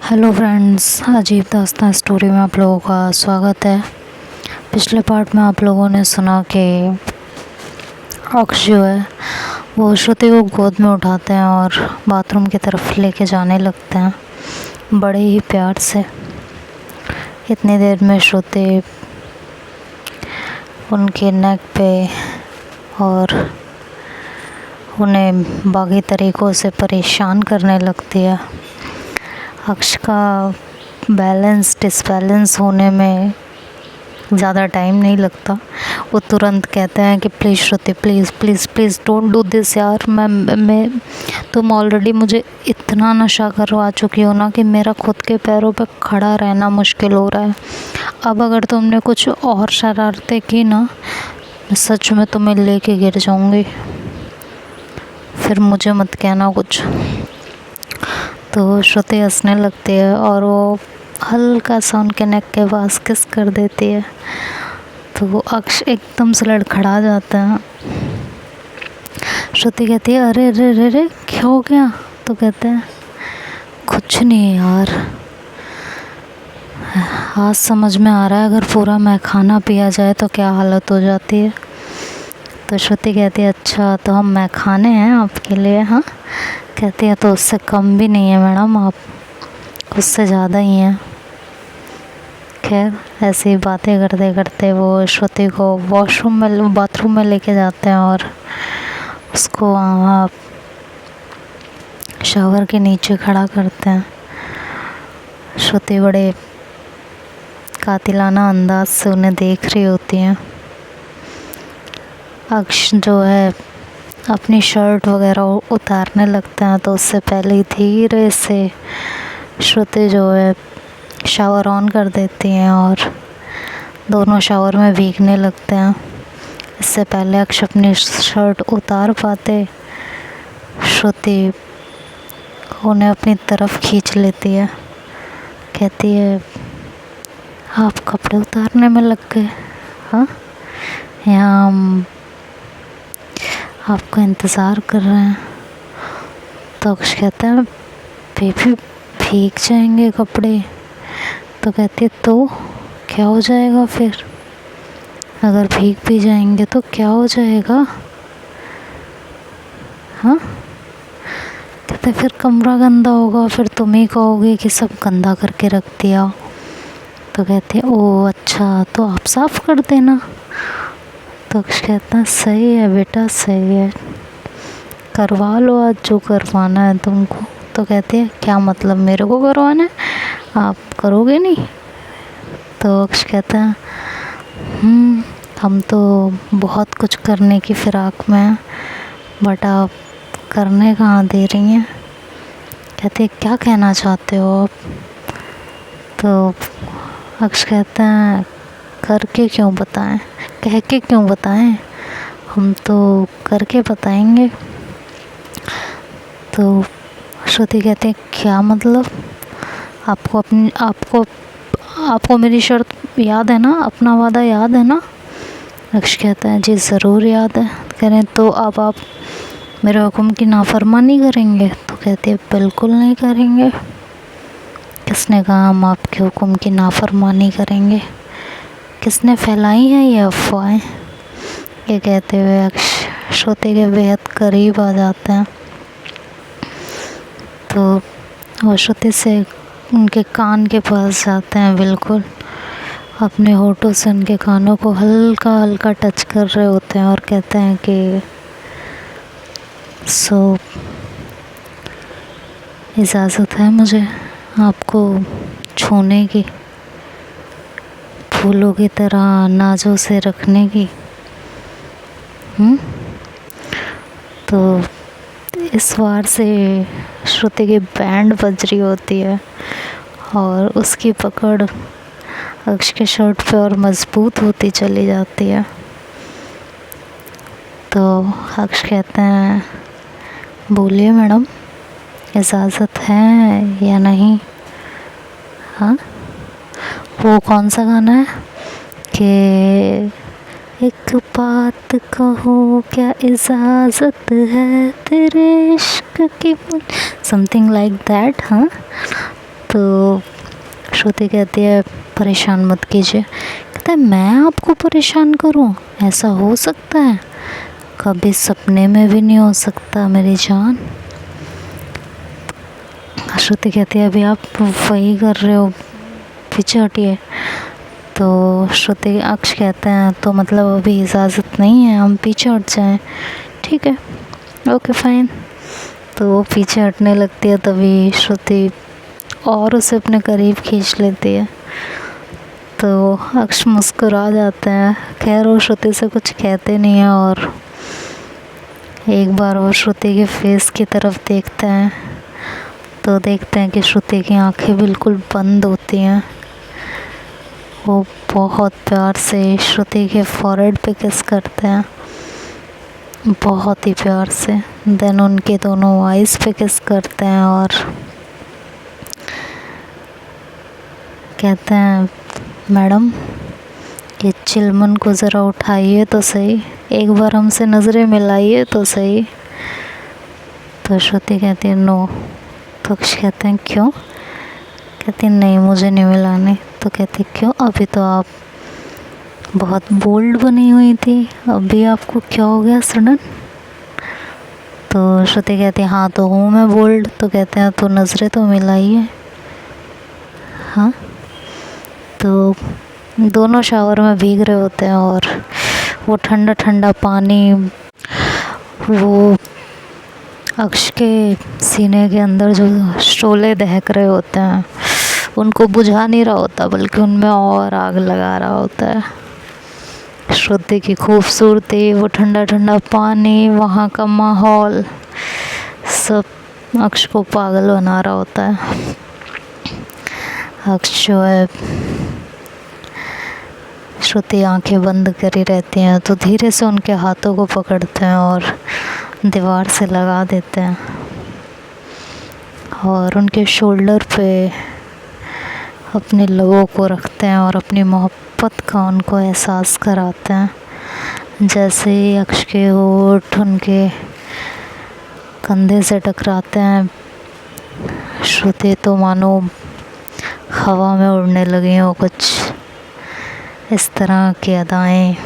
Hello friends, अजीब दास्तान story में आप लोगों का स्वागत है। पिछले पार्ट में आप लोगों ने सुना कि अक्ष जो है वो श्रुति को गोद में उठाते हैं और बाथरूम की तरफ लेके जाने लगते हैं बड़े ही प्यार से। इतनी देर में श्रुति उनके नेक पे और उन्हें बाकी तरीक़ों से परेशान करने लगती है। अक्ष का बैलेंस डिसबैलेंस होने में ज़्यादा टाइम नहीं लगता। वो तुरंत कहते हैं कि please Shruti, please please please don't do this यार। मैं तुम ऑलरेडी मुझे इतना नशा करवा चुकी हो ना कि मेरा खुद के पैरों पे खड़ा रहना मुश्किल हो रहा है। अब अगर तुमने कुछ और शरारतें की ना, मैं सच में तुम्हें लेके गिर जाऊँगी, फिर मुझे मत कहना कुछ। तो श्रुति हंसने लगती है और वो हल्का सा उनके नेक के पास किस कर देती है। तो वो अक्ष एकदम से लड़खड़ा जाता है। श्रुति कहती है, अरे अरे अरे अरे क्या हो गया? तो कहते हैं कुछ नहीं यार, आज समझ में आ रहा है अगर पूरा मैं खाना पिया जाए तो क्या हालत हो जाती है। तो श्रुति कहती है, अच्छा तो हम मैं खाने हैं आपके लिए? हाँ। कहती है, तो उससे कम भी नहीं है मैडम, आप उससे ज़्यादा ही हैं। खैर ऐसी बातें करते करते वो श्रुति को बाथरूम में लेके जाते हैं और उसको वहाँ शावर के नीचे खड़ा करते हैं। श्रुति बड़े कातिलाना अंदाज से उन्हें देख रही होती हैं। अक्ष जो है अपनी शर्ट वगैरह उतारने लगते हैं, तो उससे पहले ही धीरे से श्रुति जो है शावर ऑन कर देती हैं और दोनों शावर में भीगने लगते हैं। इससे पहले अक्ष अपनी शर्ट उतार पाते, श्रुति उन्हें अपनी तरफ खींच लेती है। कहती है, आप कपड़े उतारने में लग गए? हाँ, यहाँ हम आपका इंतज़ार कर रहे हैं। तो अक्ष कहता है, बेबी भीग जाएंगे कपड़े। तो कहती है, तो क्या हो जाएगा फिर? अगर भीग भी जाएंगे तो क्या हो जाएगा? हाँ। कहते फिर कमरा गंदा होगा, फिर तुम ही कहोगे कि सब गंदा करके रख दिया। तो कहती है, ओह अच्छा, तो आप साफ़ कर देना। तो अक्ष कहता है, सही है बेटा, सही है, करवा लो आज जो करवाना है तुमको। तो कहती है, क्या मतलब मेरे को करवाना है, आप करोगे नहीं? तो अक्ष कहता है, हम तो बहुत कुछ करने की फ़िराक में हैं, बट आप करने कहाँ दे रही हैं। कहती है, क्या कहना चाहते हो आप? तो अक्ष कहता है, करके क्यों बताएं, कह के क्यों बताएं, हम तो करके बताएंगे। तो श्रुति कहते हैं, क्या मतलब? आपको मेरी शर्त याद है ना, अपना वादा याद है ना? अक्ष कहता है, जी ज़रूर याद है। कह रहे हैं, तो अब आप मेरे हुक्म की नाफरमानी करेंगे? तो कहती है, बिल्कुल नहीं करेंगे। किसने कहा हम आपके हुक्म की नाफरमानी करेंगे? किसने फैलाई है ये अफवाहें? ये कहते हुए अक्ष श्रुति के बेहद करीब आ जाते हैं। तो वो श्रुति से उनके कान के पास जाते हैं, बिल्कुल अपने होठों से उनके कानों को हल्का हल्का टच कर रहे होते हैं और कहते हैं कि इजाज़त है मुझे आपको छूने की, फूलों की तरह नाजों से रखने की। तो इस बार से श्रुति की बैंड बज रही होती है और उसकी पकड़ अक्ष के शर्ट पे और मज़बूत होती चली जाती है। तो अक्ष कहते हैं, बोलिए मैडम, इजाज़त है या नहीं? हाँ, वो कौन सा गाना है कि एक बात कहो क्या इजाज़त है तेरे इश्क की, समथिंग लाइक दैट। हाँ, तो श्रुति कहती है परेशान मत कीजिए। कहता है मैं आपको परेशान करूं? ऐसा हो सकता है? कभी सपने में भी नहीं हो सकता मेरी जान। श्रुति कहती है अभी आप वही कर रहे हो, पीछे हटिए। तो श्रुति अक्ष कहते हैं तो मतलब अभी इजाज़त नहीं है हम पीछे हट जाएं? ठीक है, ओके फाइन। तो वो पीछे हटने लगती है, तभी श्रुति और उसे अपने करीब खींच लेती है। तो अक्ष मुस्कुरा जाते हैं। खैर वो श्रुति से कुछ कहते नहीं हैं और एक बार वो श्रुति के फेस की तरफ देखते हैं तो देखते हैं कि श्रुति की आंखें बिल्कुल बंद होती हैं। वो बहुत प्यार से श्रुति के फॉरहेड पे किस करते हैं, बहुत ही प्यार से। देन उनके दोनों आइज़ पे किस करते हैं और कहते हैं मैडम ये चिलमन को ज़रा उठाइए तो सही, एक बार हमसे नज़रें मिलाइए तो सही। तो श्रुति कहती है नो। तो अक्ष कहते हैं क्यों? कहती नहीं मुझे नहीं मिलाने। तो कहती क्यों? अभी तो आप बहुत बोल्ड बनी हुई थी, अभी आपको क्या हो गया सडन? तो श्रुति कहती है हाँ तो हूँ मैं बोल्ड। तो कहते हैं तो नज़रें तो मिलाइए। हाँ। तो दोनों शावर में भीग रहे होते हैं और वो ठंडा ठंडा पानी वो अक्ष के सीने के अंदर जो शोले दहक रहे होते हैं उनको बुझा नहीं रहा होता, बल्कि उनमें और आग लगा रहा होता है। श्रुति की खूबसूरती, वो ठंडा ठंडा पानी, वहाँ का माहौल, सब अक्ष को पागल बना रहा होता है। अक्ष जो है, श्रुति आंखें बंद करी रहती हैं तो धीरे से उनके हाथों को पकड़ते हैं और दीवार से लगा देते हैं और उनके शोल्डर पे अपने लबों को रखते हैं और अपनी मोहब्बत का उनको एहसास कराते हैं। जैसे ही अक्ष के होठ उनके कंधे से टकराते हैं, श्रुति तो मानो हवा में उड़ने लगी हो, कुछ इस तरह की अदाएं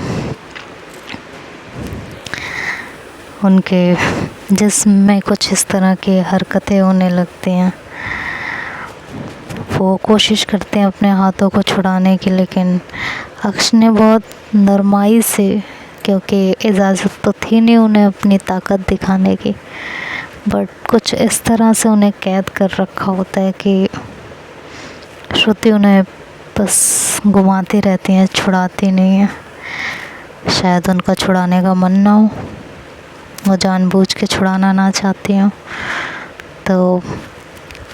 उनके जिस्म में, कुछ इस तरह की हरकतें होने लगती हैं। वो कोशिश करते हैं अपने हाथों को छुड़ाने की, लेकिन अक्ष ने बहुत नरमाई से, क्योंकि इजाज़त तो थी नहीं उन्हें अपनी ताकत दिखाने की, बट कुछ इस तरह से उन्हें कैद कर रखा होता है कि श्रुति उन्हें बस घुमाती रहती हैं, छुड़ाती नहीं है। शायद उनका छुड़ाने का मन ना हो, वो जानबूझ के छुड़ाना ना चाहती हूँ। तो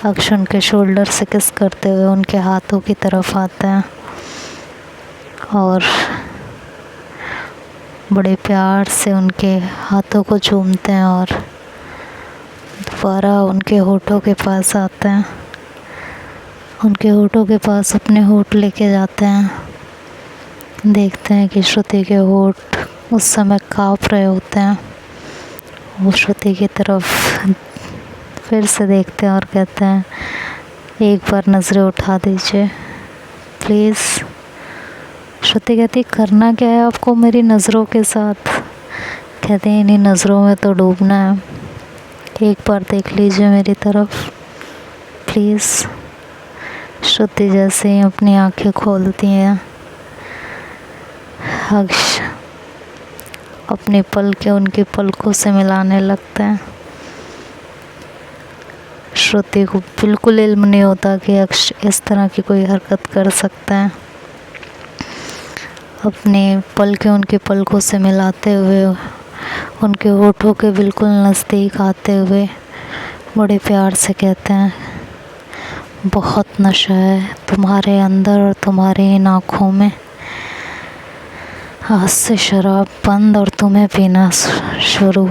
अक्ष उनके शोल्डर से किस करते हुए उनके हाथों की तरफ आते हैं और बड़े प्यार से उनके हाथों को चूमते हैं और दोबारा उनके होठों के पास आते हैं, उनके होठों के पास अपने होठ लेके जाते हैं। देखते हैं कि श्रुति के होठ उस समय काँप रहे होते हैं। वो श्रुति की तरफ फिर से देखते हैं और कहते हैं एक बार नज़रें उठा दीजिए प्लीज़। श्रुति कहती करना क्या है आपको मेरी नज़रों के साथ? कहते हैं इन्हीं नज़रों में तो डूबना है, एक बार देख लीजिए मेरी तरफ प्लीज़। श्रुति जैसे ही अपनी आंखें खोलती हैं, अक्ष अपने पलकें उनकी पलकों से मिलाने लगते हैं। श्रुति को बिल्कुल इल्म नहीं होता कि अक्ष इस तरह की कोई हरकत कर सकता है। अपने पलकें उनकी पलकों से मिलाते हुए, उनके होठों के बिल्कुल नज़दीक आते हुए बड़े प्यार से कहते हैं बहुत नशा है तुम्हारे अंदर और तुम्हारी इन आँखों में, आज से शराब बंद और तुम्हें पीना शुरू।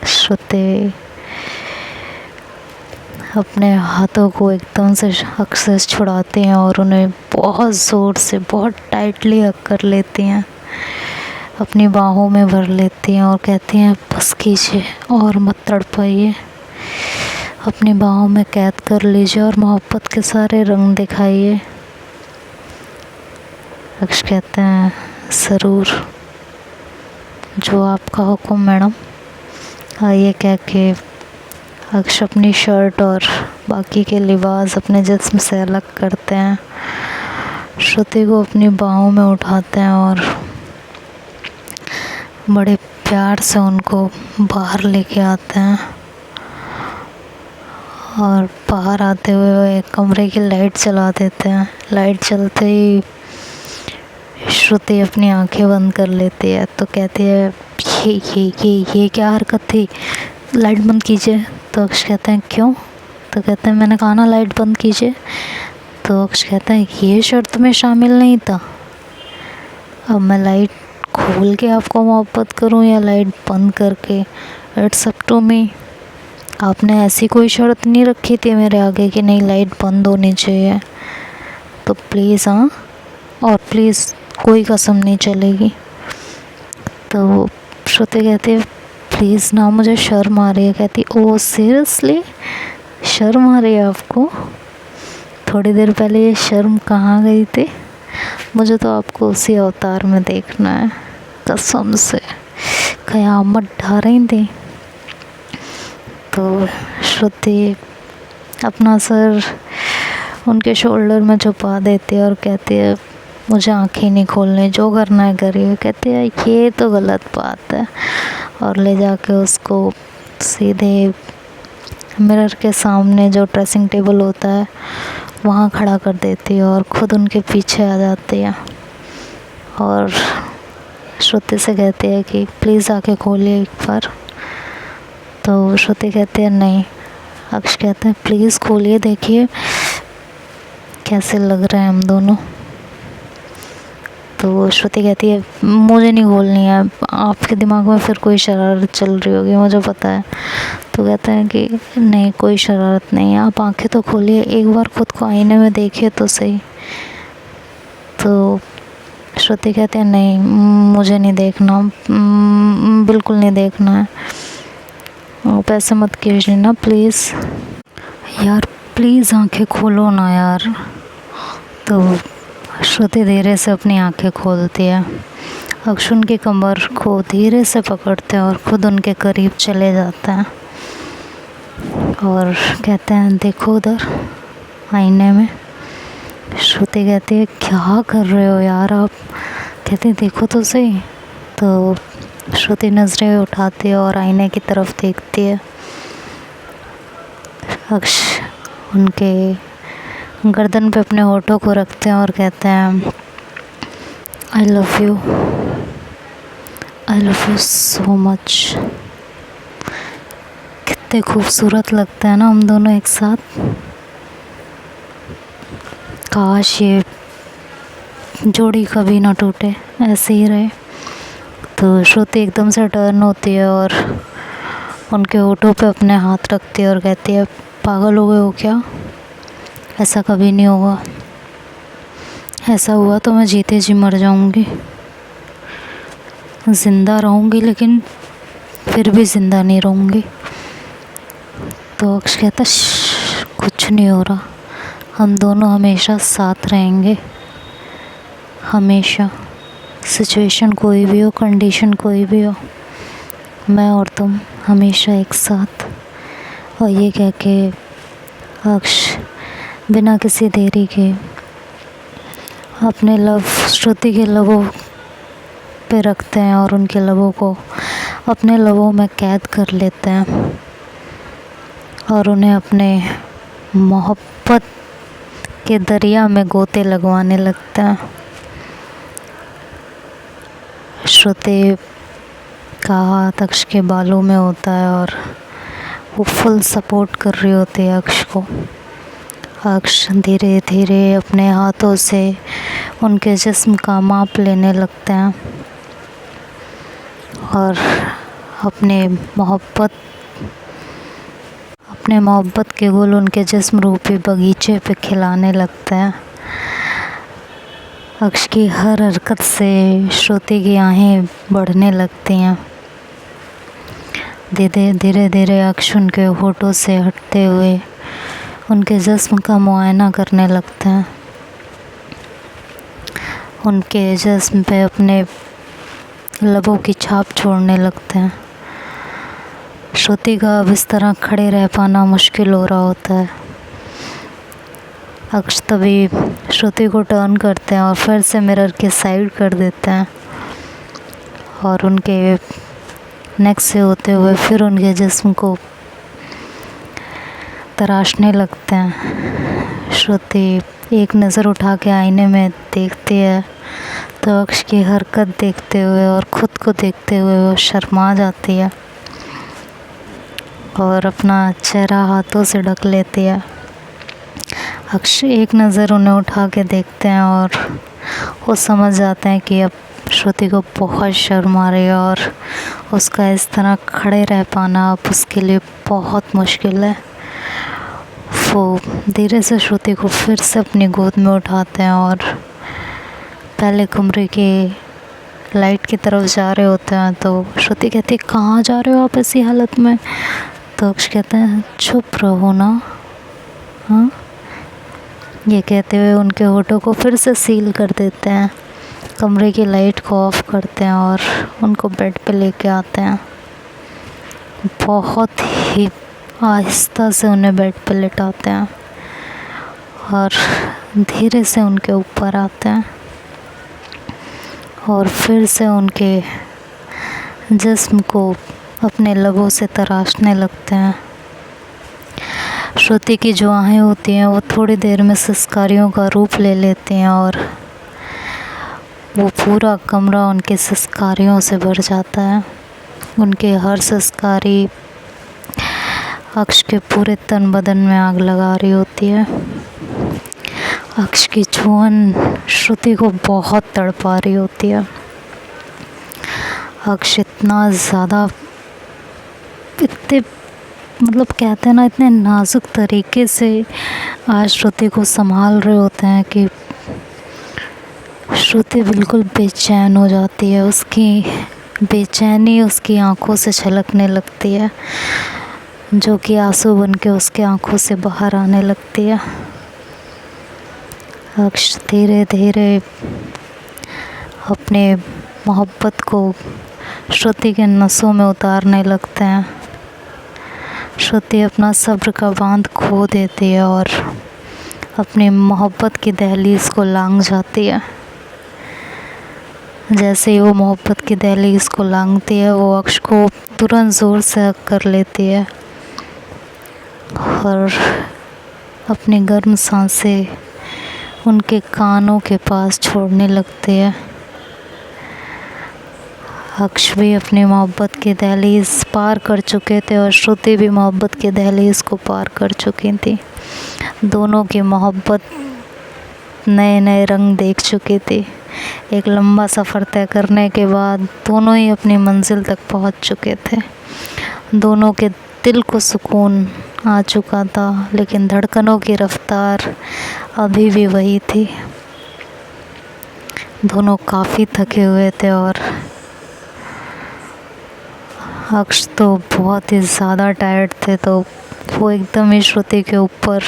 श्रुति अपने हाथों को एकदम से अक्ष से छुड़ाती हैं और उन्हें बहुत ज़ोर से, बहुत टाइटली हक कर लेती हैं, अपनी बाहों में भर लेती हैं और कहती हैं बस कीजिए और मत तड़पाइए, अपनी बाहों में कैद कर लीजिए और मोहब्बत के सारे रंग दिखाइए। अक्ष कहते हैं ज़रूर, जो आपका हुक्म मैडम। आइए कह के अक्ष अपनी शर्ट और बाकी के लिबास अपने जिस्म से अलग करते हैं, श्रुति को अपनी बाहों में उठाते हैं और बड़े प्यार से उनको बाहर लेके आते हैं। और बाहर आते हुए कमरे की लाइट जला देते हैं। लाइट जलते ही श्रुति अपनी आंखें बंद कर लेती है, तो कहती है ये क्या हरकत थी, लाइट बंद कीजिए। तो अक्ष कहते हैं क्यों? तो कहते हैं मैंने कहा ना लाइट बंद कीजिए। तो अक्ष कहता है ये शर्त में शामिल नहीं था। अब मैं लाइट खोल के आपको मोहब्बत करूं या लाइट बंद करके, इट्स अप टू मी। आपने ऐसी कोई शर्त नहीं रखी थी मेरे आगे कि नहीं लाइट बंद होनी चाहिए। तो प्लीज़ हाँ, और प्लीज़ कोई कसम नहीं चलेगी। तो श्रुति कहती है प्लीज़ ना, मुझे शर्म आ रही है। कहती ओह सीरियसली, शर्म आ रही है आपको? थोड़ी देर पहले ये शर्म कहाँ गई थी? मुझे तो आपको उसी अवतार में देखना है, कसम से क़यामत ढा रही थी। तो श्रुति अपना सर उनके शोल्डर में छुपा देती है और कहती है मुझे आँखें नहीं खोलनी, जो करना है करिए। कहती है ये तो गलत बात है, और ले जाके उसको सीधे मिरर के सामने जो ड्रेसिंग टेबल होता है वहाँ खड़ा कर देती है और ख़ुद उनके पीछे आ जाती है और श्रुति से कहती है कि प्लीज़ आके खोलिए एक बार। तो श्रुति कहती है नहीं। अक्ष कहते हैं प्लीज़ खोलिए, देखिए कैसे लग रहे हैं हम दोनों। तो श्रुति कहती है मुझे नहीं खोलनी है, आपके दिमाग में फिर कोई शरारत चल रही होगी, मुझे पता है। तो कहते हैं कि नहीं कोई शरारत नहीं है, आप आंखें तो खोलिए, एक बार खुद को आईने में देखिए तो सही। तो श्रुति कहते हैं नहीं मुझे नहीं देखना, बिल्कुल नहीं देखना है, आप ऐसे मत कीजिए ना प्लीज़ यार, प्लीज़ आंखें खोलो ना यार। तो श्रुति धीरे से अपनी आंखें खोलती है। अक्ष उनकी कमर को धीरे से पकड़ते हैं और ख़ुद उनके करीब चले जाते हैं और कहते हैं देखो उधर आईने में। श्रुति कहती है क्या कर रहे हो यार आप? कहते हैं देखो तो सही। तो श्रुति नज़रें उठाती है और आईने की तरफ देखती है। अक्ष उनके गर्दन पे अपने होठों को रखते हैं और कहते हैं I love you so much. कितने खूबसूरत लगते हैं ना हम दोनों एक साथ। काश ये जोड़ी कभी ना टूटे, ऐसे ही रहे। तो श्रुति एकदम से टर्न होती है और उनके होठों पे अपने हाथ रखती है और कहती है पागल हो गए हो क्या? ऐसा कभी नहीं होगा, ऐसा हुआ तो मैं जीते जी मर जाऊंगी, ज़िंदा रहूंगी लेकिन फिर भी ज़िंदा नहीं रहूंगी। तो अक्ष कहता कुछ नहीं हो रहा, हम दोनों हमेशा साथ रहेंगे, हमेशा, सिचुएशन कोई भी हो, कंडीशन कोई भी हो, मैं और तुम हमेशा एक साथ। और ये कह के अक्ष बिना किसी देरी के अपने लव श्रुति के लबों पे रखते हैं और उनके लबों को अपने लबों में कैद कर लेते हैं और उन्हें अपने मोहब्बत के दरिया में गोते लगवाने लगते हैं। श्रुति का हाथ अक्ष के बालों में होता है और वो फुल सपोर्ट कर रही होती है अक्ष को। अक्ष धीरे धीरे अपने हाथों से उनके जिस्म का माप लेने लगते हैं और अपने मोहब्बत के गुल उनके जिस्म रूपी बगीचे पे खिलाने लगते हैं। अक्ष की हर हरकत से श्रुति की आहें बढ़ने लगती हैं। धीरे धीरे धीरे अक्ष उनके होठों से हटते हुए उनके जिस्म का मुआयना करने लगते हैं, उनके जिस्म पे अपने लबों की छाप छोड़ने लगते हैं। श्रुति का अब इस तरह खड़े रह पाना मुश्किल हो रहा होता है। अक्ष तभी श्रुति को टर्न करते हैं और फिर से मिरर के साइड कर देते हैं और उनके नेक से होते हुए फिर उनके जिस्म को तराशने लगते हैं। श्रुति एक नज़र उठा के आईने में देखती है तो अक्ष की हरकत देखते हुए और ख़ुद को देखते हुए वो शर्मा जाती है और अपना चेहरा हाथों से ढक लेती है। अक्ष एक नज़र उन्हें उठा के देखते हैं और वो समझ जाते हैं कि अब श्रुति को बहुत शर्म आ रही है और उसका इस तरह खड़े रह पाना अब उसके लिए बहुत मुश्किल है। वो धीरे से श्रुति को फिर से अपनी गोद में उठाते हैं और पहले कमरे के लाइट की तरफ जा रहे होते हैं तो श्रुति कहती है, कहाँ जा रहे हो आप ऐसी हालत में? तो अक्ष कहते हैं, चुप रहो ना। हाँ, ये कहते हुए उनके होठों को फिर से सील कर देते हैं, कमरे की लाइट को ऑफ करते हैं और उनको बेड पे लेके आते हैं। बहुत ही आहिस्ता से उन्हें बेड पे लेटाते हैं और धीरे से उनके ऊपर आते हैं और फिर से उनके जिस्म को अपने लबों से तराशने लगते हैं। श्रुति की जो आहें होती हैं वो थोड़ी देर में सिसकारियों का रूप ले लेती हैं और वो पूरा कमरा उनके सिसकारियों से भर जाता है। उनके हर सिसकारी अक्ष के पूरे तन बदन में आग लगा रही होती है। अक्ष की छुअन श्रुति को बहुत तड़पा रही होती है। अक्ष इतना ज़्यादा कहते हैं ना, इतने नाजुक तरीके से आज श्रुति को संभाल रहे होते हैं कि श्रुति बिल्कुल बेचैन हो जाती है। उसकी बेचैनी उसकी आंखों से छलकने लगती है, जो कि आंसू बन के उसके आंखों से बाहर आने लगती है। अक्ष धीरे धीरे अपने मोहब्बत को श्रुति के नसों में उतारने लगते हैं। श्रुति अपना सब्र का बांध खो देती है और अपनी मोहब्बत की दहलीज को लांघ जाती है। जैसे ही वो मोहब्बत की दहलीज को लांघती है वो अक्ष को तुरंत ज़ोर से हक कर लेती है और अपनी गर्म सांसें उनके कानों के पास छोड़ने लगती है। अक्ष भी अपनी मोहब्बत की दहलीज पार कर चुके थे और श्रुति भी मोहब्बत की दहलीज को पार कर चुकी थी। दोनों की मोहब्बत नए नए रंग देख चुकी थी। एक लंबा सफ़र तय करने के बाद दोनों ही अपनी मंजिल तक पहुंच चुके थे। दोनों के दिल को सुकून आ चुका था, लेकिन धड़कनों की रफ्तार अभी भी वही थी। दोनों काफ़ी थके हुए थे और अक्ष तो बहुत ही ज़्यादा टायर्ड थे, तो वो एकदम ही श्रुति के ऊपर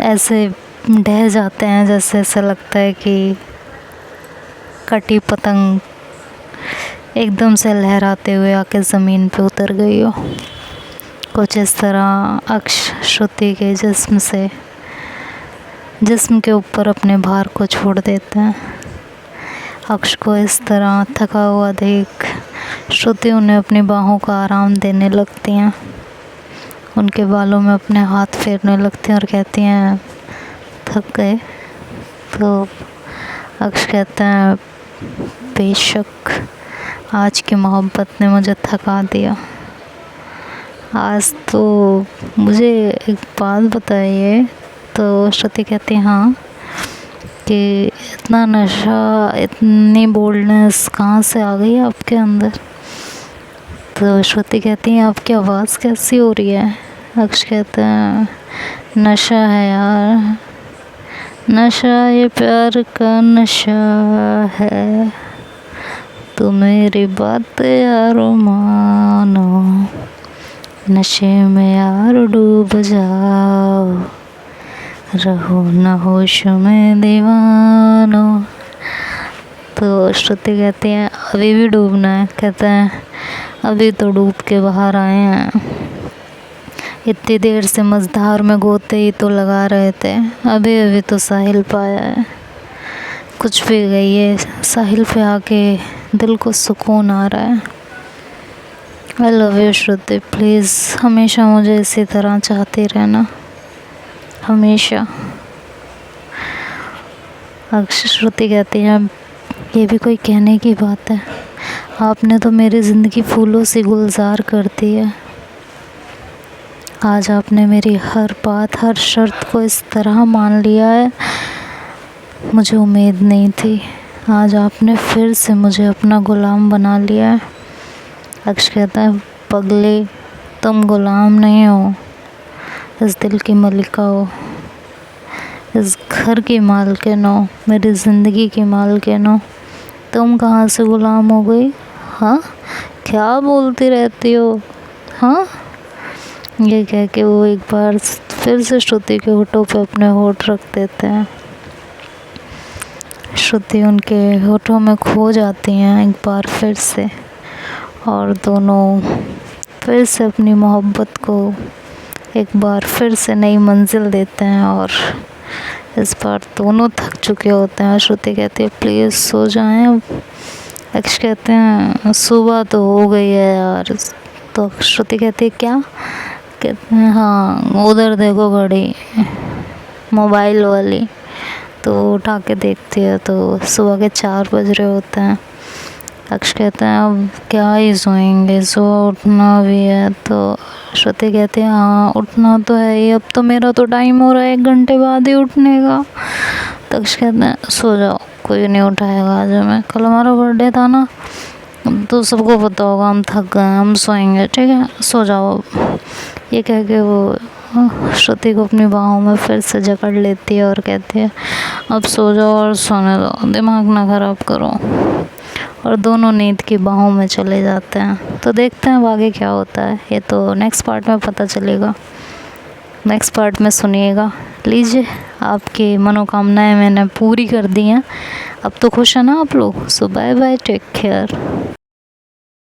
ऐसे ढह जाते हैं जैसे ऐसा लगता है कि कटी पतंग एकदम से लहराते हुए आके ज़मीन पे उतर गई हो। कुछ इस तरह अक्ष श्रुति के जिस्म के ऊपर अपने भार को छोड़ देते हैं। अक्ष को इस तरह थका हुआ देख श्रुति उन्हें अपनी बाहों का आराम देने लगती हैं, उनके बालों में अपने हाथ फेरने लगती हैं और कहती हैं, थक गए? तो अक्ष कहते हैं, बेशक आज की मोहब्बत ने मुझे थका दिया। आज तो मुझे एक बात बताइए। तो श्रुति कहती है, हाँ, कि इतना नशा, इतनी बोल्डनेस कहाँ से आ गई आपके अंदर? तो श्रुति कहती है, आपकी आवाज़ कैसी हो रही है? अक्ष कहते हैं, नशा है यार, नशा, ये प्यार का नशा है। तो मेरी बात यार मानो, नशे में यार डूब जाओ, रहो न होश में दीवानो। तो श्रुति कहती है अभी भी डूबना है? कहते हैं अभी तो डूब के बाहर आए हैं, इतनी देर से मझधार में गोते ही तो लगा रहे थे, अभी अभी तो साहिल पाया है। कुछ भी गई साहिल पे आके दिल को सुकून आ रहा है। I love you Shruti, please हमेशा मुझे इसी तरह चाहती रहना, हमेशा। श्रुति कहती है ये भी कोई कहने की बात है, आपने तो मेरी ज़िंदगी फूलों से गुलजार कर दी है। आज आपने मेरी हर बात, हर शर्त को इस तरह मान लिया है, मुझे उम्मीद नहीं थी। आज आपने फिर से मुझे अपना गुलाम बना लिया है। अक्ष कहता है पगले, तुम गुलाम नहीं हो, इस दिल की मलिका हो, इस घर की मालकिन हो, मेरी ज़िंदगी की मालकिन हो। तुम कहाँ से गुलाम हो गई? हाँ, क्या बोलती रहती हो? हाँ, ये कह के वो एक बार फिर से श्रुति के होठों पे अपने होठ रख देते हैं। श्रुति उनके होठों में खो जाती हैं एक बार फिर से, और दोनों फिर से अपनी मोहब्बत को एक बार फिर से नई मंजिल देते हैं। और इस बार दोनों थक चुके होते हैं। श्रुति कहती है प्लीज़ सो जाएं अब। अक्ष कहते हैं सुबह तो हो गई है यार। तो श्रुति कहती है क्या? कहते हैं हाँ उधर देखो घड़ी, मोबाइल वाली। तो उठा के देखती है तो सुबह के 4 बज रहे होते हैं। अक्ष कहते हैं अब क्या ही सोएंगे, सुबह उठना भी है। तो श्रुति कहती है हाँ उठना तो है ही, अब तो मेरा तो टाइम हो रहा है 1 घंटे बाद ही उठने का। तो अक्ष कहते हैं सो जाओ, कोई नहीं उठाएगा आज हमें, कल हमारा बर्थडे था ना, तो सबको पता होगा हम थक गए, हम सोएंगे, ठीक है सो जाओ अब। ये कह के वो श्रुति को अपनी बाहों में फिर से जकड़ लेती है और कहती है अब सो जाओ और सोने दो, दिमाग ना ख़राब करो। और दोनों नींद की बाहों में चले जाते हैं। तो देखते हैं आगे क्या होता है, ये तो नेक्स्ट पार्ट में पता चलेगा। नेक्स्ट पार्ट में सुनिएगा। लीजिए, आपकी मनोकामनाएं मैंने पूरी कर दी हैं, अब तो खुश है ना आप लोग। सो बाय बाय, टेक केयर।